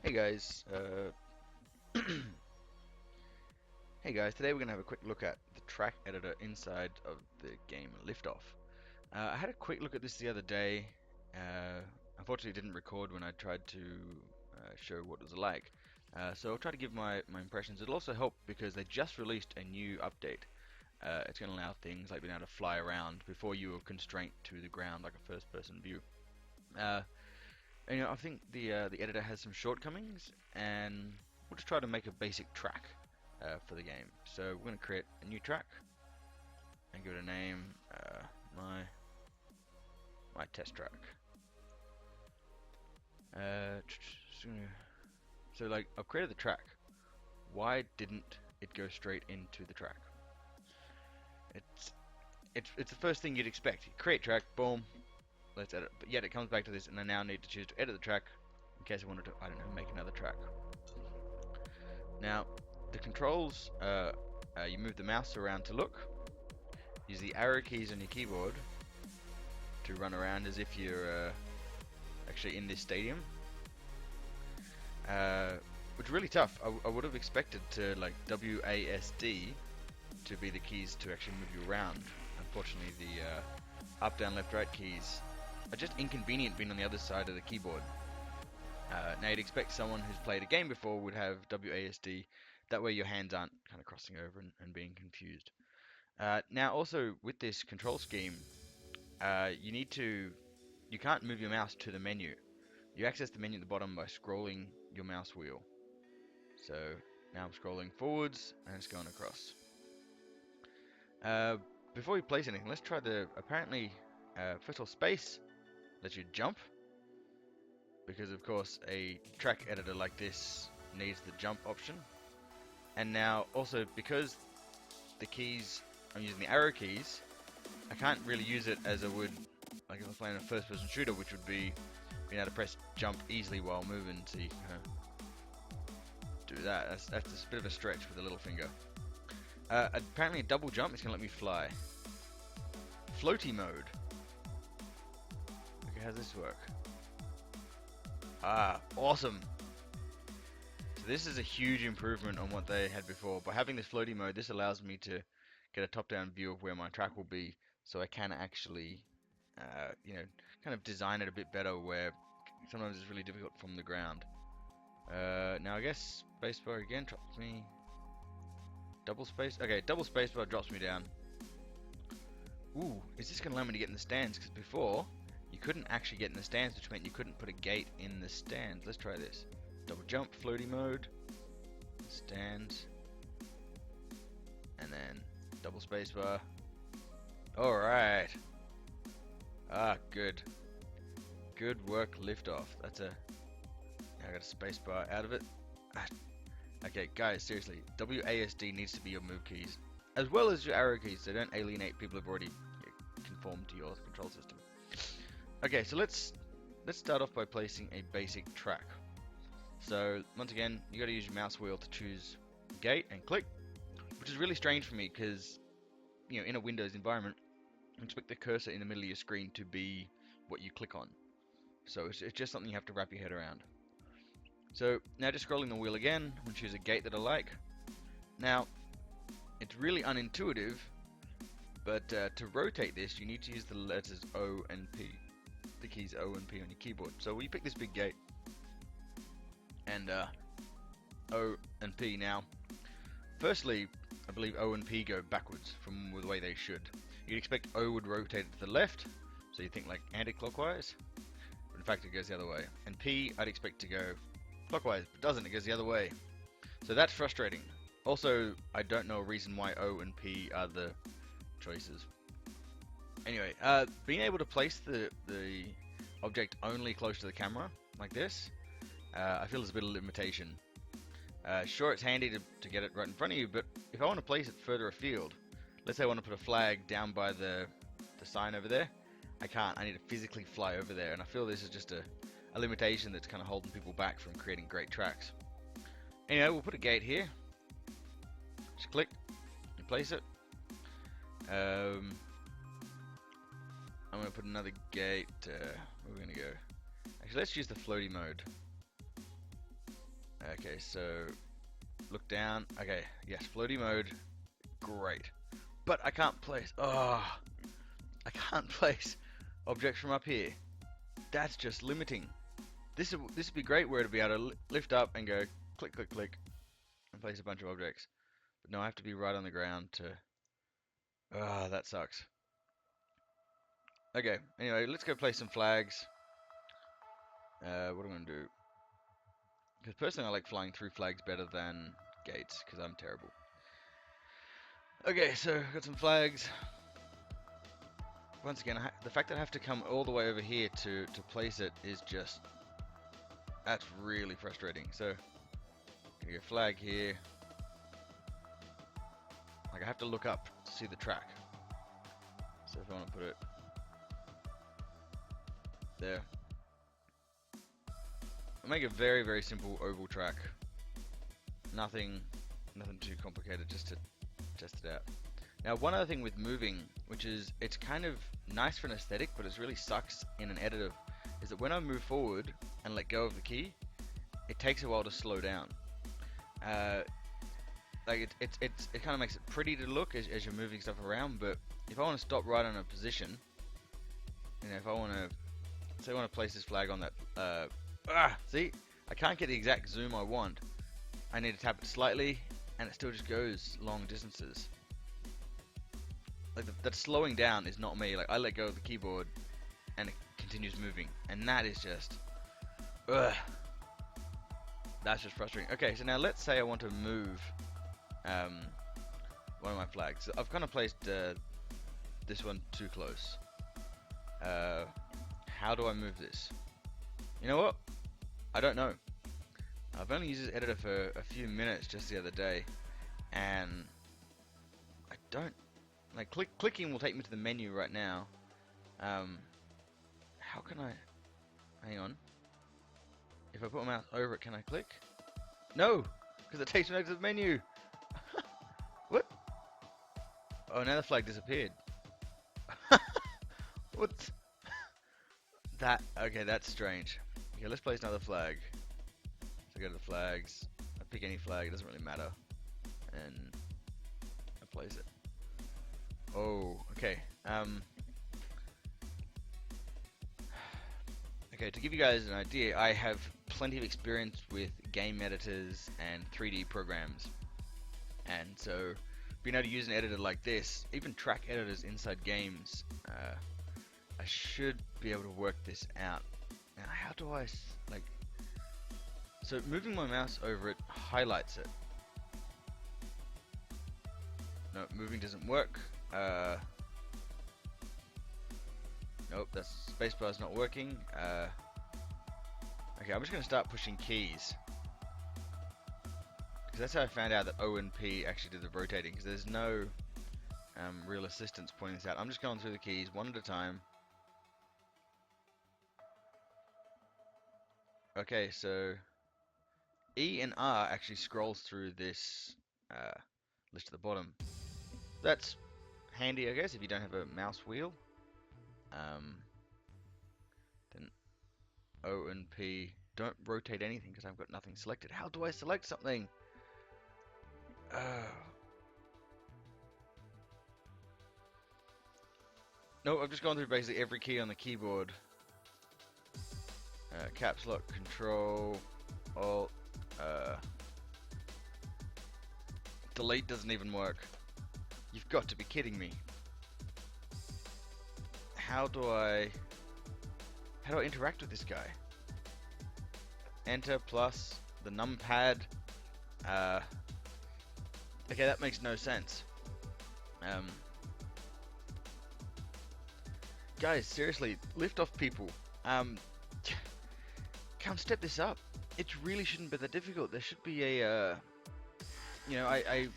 Hey guys, hey guys. Today we're gonna have a quick look at the track editor inside of the game Liftoff. I had a quick look at this the other day. Uh, Unfortunately, it didn't record when I tried to show what it was like. So I'll try to give my impressions. It'll also help because they just released a new update. It's going to allow things like being able to fly around before you were constrained to the ground like a first-person view. Uh, and, I think the editor has some shortcomings, and we'll just try to make a basic track for the game. So we're going to create a new track and give it a name, my test track. Uh, so like I've created the track. Why didn't it go straight into the track? It's the first thing you'd expect. Create track, boom, let's edit. But yet it comes back to this, and I now need to choose to edit the track in case I wanted to, I don't know, make another track. Now, the controls, you move the mouse around to look. Use the arrow keys on your keyboard to run around as if you're actually in this stadium. Which is really tough. I would have expected to like WASD to be the keys to actually move you around. Unfortunately, the up, down, left, right keys are just inconvenient being on the other side of the keyboard. Now you'd expect someone who's played a game before would have WASD. That way your hands aren't kind of crossing over and being confused. Now also with this control scheme, you can't move your mouse to the menu. You access the menu at the bottom by scrolling your mouse wheel. So now I'm scrolling forwards and it's going across. Before we place anything, let's try apparently, first of all, space lets you jump. Because of course a track editor like this needs the jump option. And now also because the keys, I'm using the arrow keys, I can't really use it as I would like if I was playing a first person shooter, which would be being able to press jump easily while moving, so you can do that. That's a bit of a stretch with the little finger. Apparently a double jump is going to let me fly. Floaty mode. Okay, how does this work? Ah, awesome. So this is a huge improvement on what they had before. By having this floaty mode, this allows me to get a top-down view of where my track will be, so I can actually, kind of design it a bit better where sometimes it's really difficult from the ground. Now I guess spacebar again drops me. Double space. Okay, double spacebar drops me down. Ooh, is this going to allow me to get in the stands? Because before, you couldn't actually get in the stands, which meant you couldn't put a gate in the stands. Let's try this. Double jump, floaty mode, stands, and then double spacebar. Alright. Ah, good. Good work, Liftoff. That's a... I got a spacebar out of it. Okay, guys, seriously. WASD needs to be your move keys, as well as your arrow keys, so don't alienate people who've already conformed to your control system. Okay, so let's start off by placing a basic track. So once again, you got to use your mouse wheel to choose gate and click, which is really strange for me because in a Windows environment, you expect the cursor in the middle of your screen to be what you click on. So it's just something you have to wrap your head around. So now just scrolling the wheel again, I'm going to choose a gate that I like. Now, it's really unintuitive, but to rotate this, you need to use the letters O and P. The keys O and P on your keyboard. So we pick this big gate, and O and P now. Firstly, I believe O and P go backwards from the way they should. You'd expect O would rotate to the left, so you think like anti-clockwise, but in fact it goes the other way. And P, I'd expect to go clockwise, but it doesn't, it goes the other way. So that's frustrating. Also, I don't know a reason why O and P are the choices. Anyway, being able to place the object only close to the camera, like this, I feel there's a bit of limitation. Sure, it's handy to get it right in front of you, but if I want to place it further afield, let's say I want to put a flag down by the sign over there, I can't. I need to physically fly over there, and I feel this is just a limitation that's kind of holding people back from creating great tracks. Anyway, we'll put a gate here. Just click and place it. I'm going to put another gate. Where are we going to go? Actually, let's use the floaty mode. Okay, so look down. Okay, yes, floaty mode. Great. But I can't place. Oh, I can't place objects from up here. That's just limiting. This would be great where it'd be able to lift up and go click, click, click, and place a bunch of objects. But no, I have to be right on the ground to. Ah, that sucks. Okay. Anyway, let's go place some flags. What am I gonna do? Because personally, I like flying through flags better than gates because I'm terrible. Okay, so got some flags. Once again, the fact that I have to come all the way over here to place it is just, that's really frustrating. So, gonna get a flag here. Like I have to look up to see the track. So if I want to put it there, I'll make a very, very simple oval track. Nothing too complicated, just to test it out. Now, one other thing with moving, which is, it's kind of nice for an aesthetic, but it really sucks in an editor, is that when I move forward and let go of the key, it takes a while to slow down. Like it kind of makes it pretty to look as you're moving stuff around, but if I want to stop right on a position, if I want to, say I want to place this flag on that, see, I can't get the exact zoom I want. I need to tap it slightly, and it still just goes long distances. Like that slowing down is not me. Like I let go of the keyboard, and it continues moving, and that is just, that's just frustrating. Okay, so now let's say I want to move one of my flags. So I've kind of placed this one too close. How do I move this? You know what? I don't know. I've only used this editor for a few minutes just the other day, and I don't. Like clicking will take me to the menu right now. How can I? Hang on. If I put my mouse over it, can I click? No, because it takes me back to the menu. What? Oh, now the flag disappeared. What? That, okay, that's strange. Okay, let's place another flag. So go to the flags. I pick any flag, it doesn't really matter. And I place it. Oh, okay. Okay, to give you guys an idea, I have plenty of experience with game editors and 3D programs. And so, being able to use an editor like this, even track editors inside games, I should be able to work this out. Now, how do I, like, so moving my mouse over it highlights it. No, moving doesn't work. Nope, that spacebar's not working. Okay, I'm just going to start pushing keys. Because that's how I found out that O and P actually did the rotating. Because there's no real assistance pointing this out. I'm just going through the keys one at a time. Okay, so E and R actually scrolls through this list at the bottom. That's handy, I guess, if you don't have a mouse wheel. Then O and P don't rotate anything because I've got nothing selected. How do I select something? No, I've just gone through basically every key on the keyboard. Caps lock, Control, Alt, Delete doesn't even work. You've got to be kidding me. How do I interact with this guy? Enter plus the numpad. Okay, that makes no sense. Guys, seriously, lift off people. Come step this up. It really shouldn't be that difficult. There should be a, I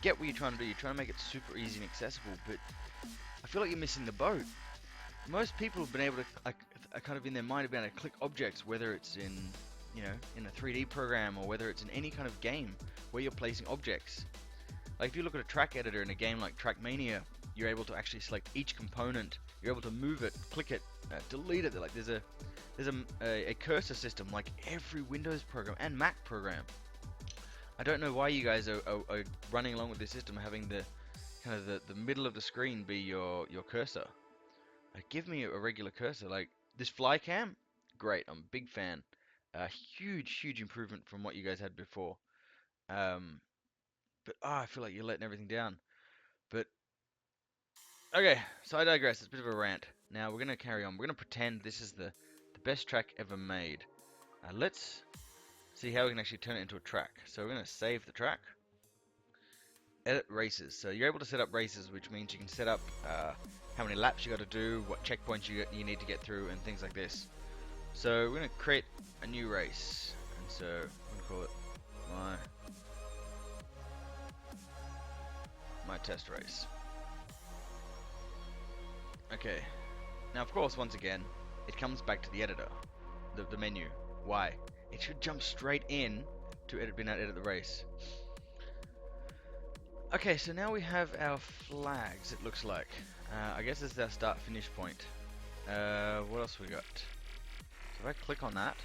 get what you're trying to do. You're trying to make it super easy and accessible, but I feel like you're missing the boat. Most people have been able to, kind of in their mind, have been able to click objects, whether it's in, in a 3D program or whether it's in any kind of game where you're placing objects. Like if you look at a track editor in a game like Trackmania, you're able to actually select each component. You're able to move it, click it, delete it. Like there's a cursor system like every Windows program and Mac program. I don't know why you guys are running along with this system, having the kind of the middle of the screen be your cursor. Like, give me a regular cursor. Like this fly cam, great. I'm a big fan. Huge improvement from what you guys had before. Um, but I feel like you're letting everything down. But okay, so I digress. It's a bit of a rant. Now we're gonna carry on. We're gonna pretend this is the best track ever made. Let's see how we can actually turn it into a track. So we're gonna save the track. Edit races. So you're able to set up races, which means you can set up how many laps you got to do, what checkpoints you need to get through, and things like this. So we're gonna create a new race, and so I'm gonna call it my test race. Okay. Now, of course, once again, it comes back to the editor, the menu. Why? It should jump straight in to edit the race. Okay, so now we have our flags, it looks like. I guess this is our start-finish point. What else we got? So if I click on that,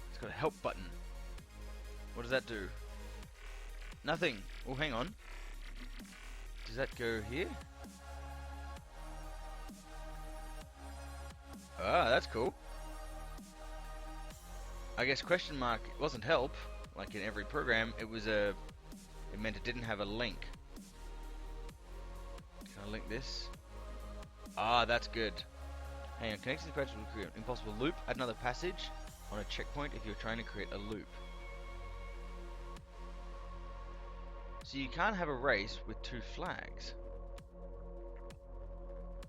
it's got a help button. What does that do? Nothing. Oh, hang on. Does that go here? Ah, that's cool. I guess question mark wasn't help, like in every program. It meant it didn't have a link. Can I link this? Ah, that's good. Hang on, connecting the passage will create an impossible loop. Add another passage on a checkpoint if you're trying to create a loop. So you can't have a race with two flags.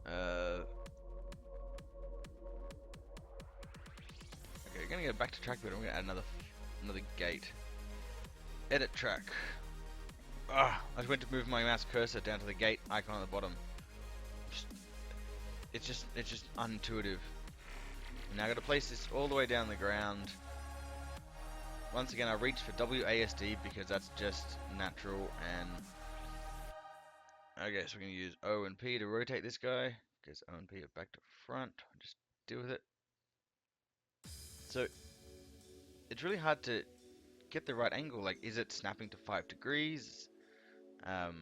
Okay, we're gonna go back to track, but I'm gonna add another gate. Edit track. Ah, I went to move my mouse cursor down to the gate icon at the bottom. It's just unintuitive. Now I gotta place this all the way down the ground. Once again, I reached for WASD because that's just natural, and okay, so we're gonna use O and P to rotate this guy, because O and P are back to front. Just deal with it. So it's really hard to get the right angle. Like, is it snapping to 5 degrees? I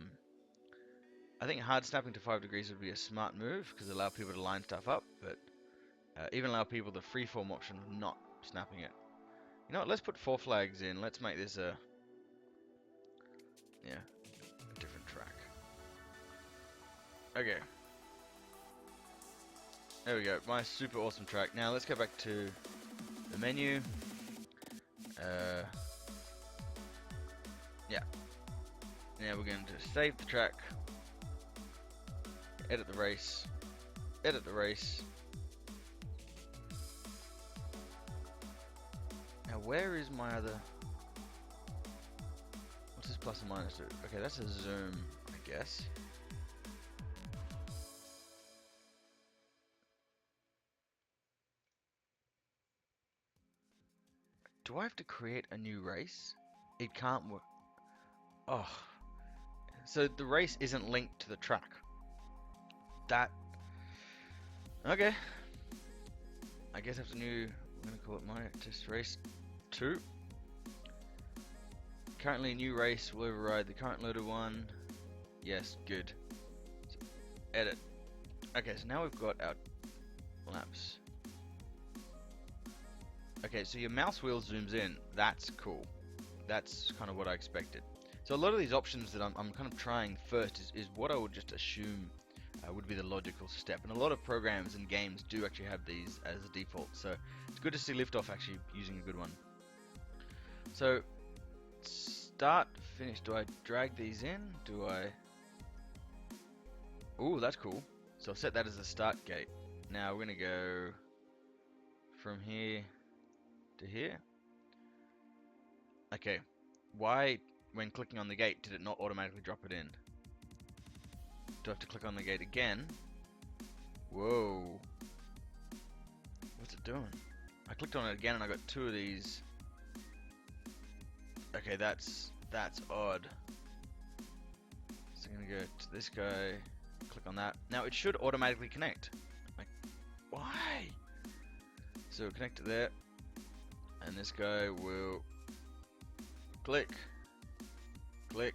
think hard snapping to 5 degrees would be a smart move because it allows people to line stuff up, but even allow people the freeform option of not snapping it. You know what? Let's put 4 flags in. Let's make this a different track. Okay. There we go. My super awesome track. Now let's go back to the menu. Yeah. Now we're going to save the track. Edit the race. Edit the race. Now where is my other... What's this plus and minus do? Okay, that's a zoom, I guess. Do I have to create a new race? It can't work. Oh. So the race isn't linked to the track. That... Okay. I guess after new... I'm going to call it my test race 2. Currently a new race will override the current loaded one. Yes, good. So, edit. Okay, so now we've got our laps. Okay, so your mouse wheel zooms in. That's cool. That's kind of what I expected. So a lot of these options that I'm kind of trying first is what I would just assume would be the logical step. And a lot of programs and games do actually have these as a default. So it's good to see Liftoff actually using a good one. So start, finish. Do I drag these in? Do I... Ooh, that's cool. So I'll set that as the start gate. Now we're going to go from here to here. Okay. Why, when clicking on the gate, did it not automatically drop it in? Do I have to click on the gate again? Whoa. What's it doing? I clicked on it again and I got 2 of these. Okay, that's odd. So I'm gonna go to this guy, click on that. Now it should automatically connect. Like, Why? So connect it there, and this guy will click, click.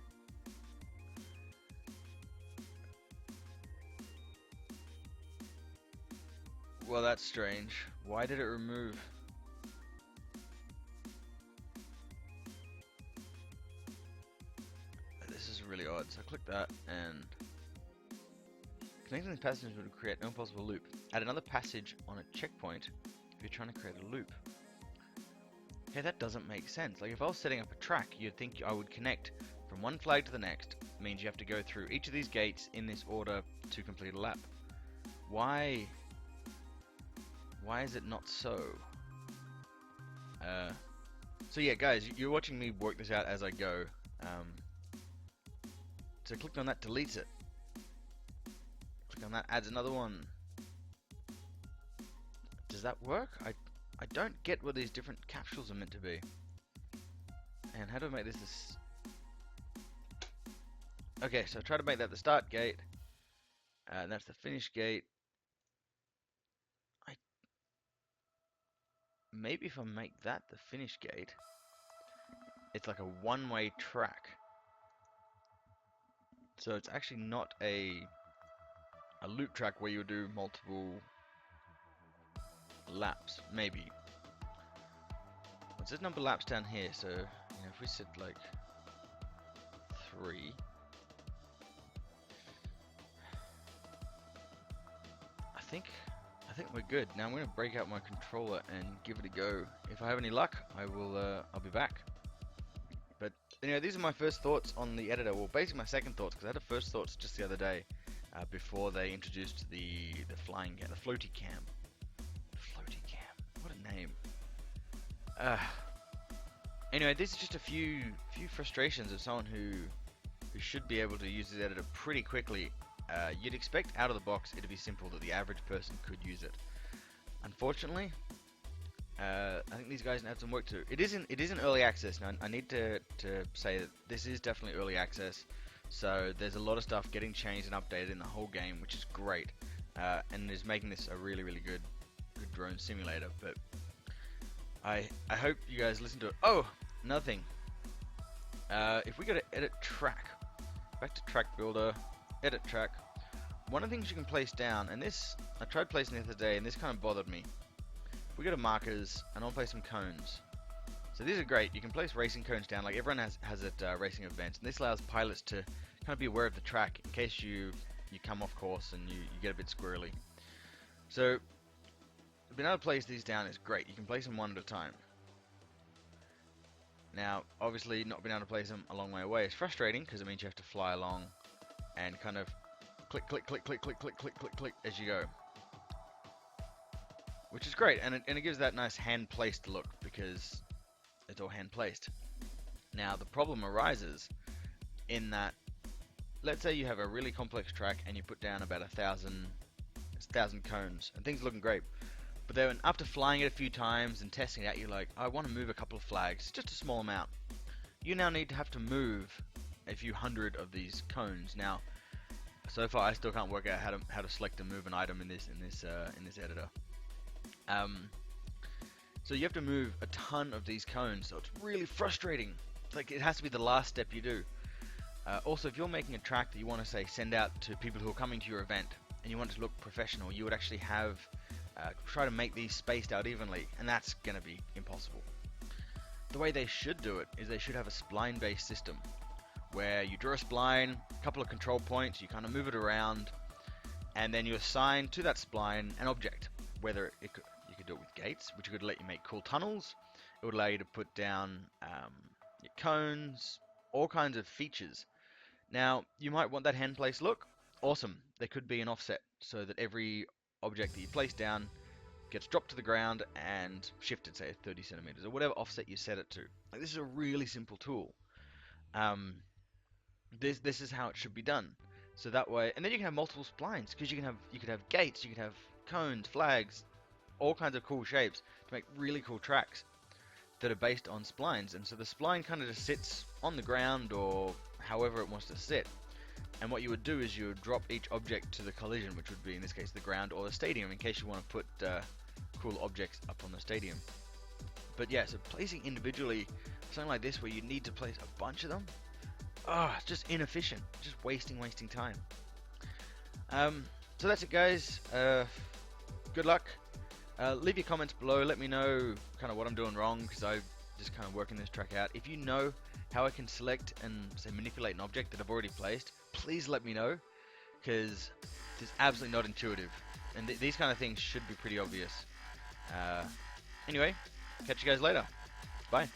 Well, that's strange. Why did it remove? This is really odd. So click that, and connecting the passages would create no possible loop. Add another passage on a checkpoint if you're trying to create a loop. Okay, that doesn't make sense. Like, if I was setting up a track, you'd think I would connect from one flag to the next. It means you have to go through each of these gates in this order to complete a lap. Why is it not so? So yeah, guys, you're watching me work this out as I go. So click on that, deletes it. Click on that, adds another one. Does that work? I don't get what these different capsules are meant to be. And how do I make this? Okay, so try to make that the start gate. And that's the finish gate. Maybe if I make that the finish gate, it's like a one-way track. So it's actually not a loop track where you do multiple laps. Maybe. What's this number of laps down here? So if we set like 3. I think we're good. Now I'm going to break out my controller and give it a go. If I have any luck, I'll be back. But anyway, these are my first thoughts on the editor. Well, basically my second thoughts, because I had the first thoughts just the other day, before they introduced the flying cam, the floaty cam. Floaty cam. What a name. Anyway, this is just a few frustrations of someone who should be able to use this editor pretty quickly. You'd expect out of the box it to be simple, that the average person could use it. Unfortunately, I think these guys have some work to do. It isn't early access. Now, I need to say that this is definitely early access, so there's a lot of stuff getting changed and updated in the whole game, which is great, and is making this a really good drone simulator. But I hope you guys listen to it. Oh, another thing. If we go to edit track, back to track builder, edit track. One of the things you can place down, and this I tried placing the other day, and this kind of bothered me. If we go to markers, and I'll place some cones. So these are great. You can place racing cones down, like everyone has at racing events, and this allows pilots to kind of be aware of the track in case you come off course and you get a bit squirrely. So being able to place these down is great. You can place them one at a time. Now, obviously, not being able to place them a long way away is frustrating, because it means you have to fly along and kind of click, click, click, click, click, click, click, click, click as you go. Which is great, and it gives that nice hand-placed look, because it's all hand-placed. Now, the problem arises in that, let's say you have a really complex track, and you put down about 1,000 cones, and things are looking great. But then after flying it a few times and testing it out, you're like, I want to move a couple of flags, just a small amount. You now need to have to move a few hundred of these cones. Now, so far I still can't work out how to select and move an item in this editor. So you have to move a ton of these cones, so it's really frustrating. It's like it has to be the last step you do. Also, if you're making a track that you want to say send out to people who are coming to your event and you want it to look professional, you would actually have try to make these spaced out evenly, and that's going to be impossible. The way they should do it is they should have a spline-based system where you draw a spline, a couple of control points, you kind of move it around, and then you assign to that spline an object. Whether you could do it with gates, which would let you make cool tunnels. It would allow you to put down your cones, all kinds of features. Now, you might want that hand place look. Awesome. There could be an offset so that every object that you place down gets dropped to the ground and shifted, say 30 centimeters, or whatever offset you set it to. Like, this is a really simple tool. This is how it should be done. So that way, and then you can have multiple splines, because you could have gates, you could have cones, flags, all kinds of cool shapes to make really cool tracks that are based on splines. And so the spline kind of just sits on the ground or however it wants to sit, And what you would do is you would drop each object to the collision, which would be in this case the ground or the stadium, in case you want to put cool objects up on the stadium. But yeah, so placing individually, something like this where you need to place a bunch of them, it's just inefficient, just wasting time. So that's it, guys. Good luck. Leave your comments below. Let me know kind of what I'm doing wrong, because I'm just kind of working this track out. If you know how I can select and say manipulate an object that I've already placed, please let me know, because it's absolutely not intuitive, and these kind of things should be pretty obvious. Anyway, catch you guys later. Bye.